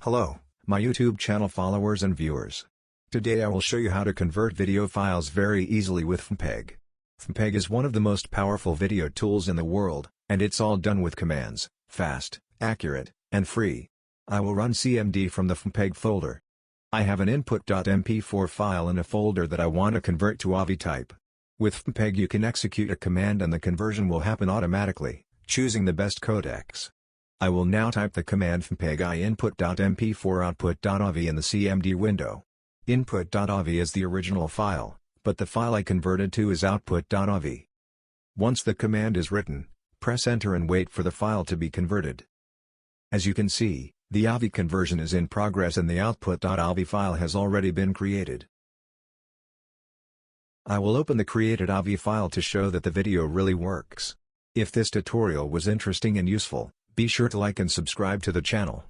Hello, my YouTube channel followers and viewers. Today I will show you how to convert video files very easily with FFmpeg. FFmpeg is one of the most powerful video tools in the world, and it's all done with commands, fast, accurate, and free. I will run cmd from the FFmpeg folder. I have an input.mp4 file in a folder that I want to convert to AVI type. With FFmpeg you can execute a command and the conversion will happen automatically, choosing the best codecs. I will now type the command FFmpeg input.mp4 output.avi in the cmd window. Input.avi is the original file, but the file I converted to is output.avi. Once the command is written, press enter and wait for the file to be converted. As you can see, the AVI conversion is in progress and the output.avi file has already been created. I will open the created AVI file to show that the video really works. If this tutorial was interesting and useful, be sure to like and subscribe to the channel.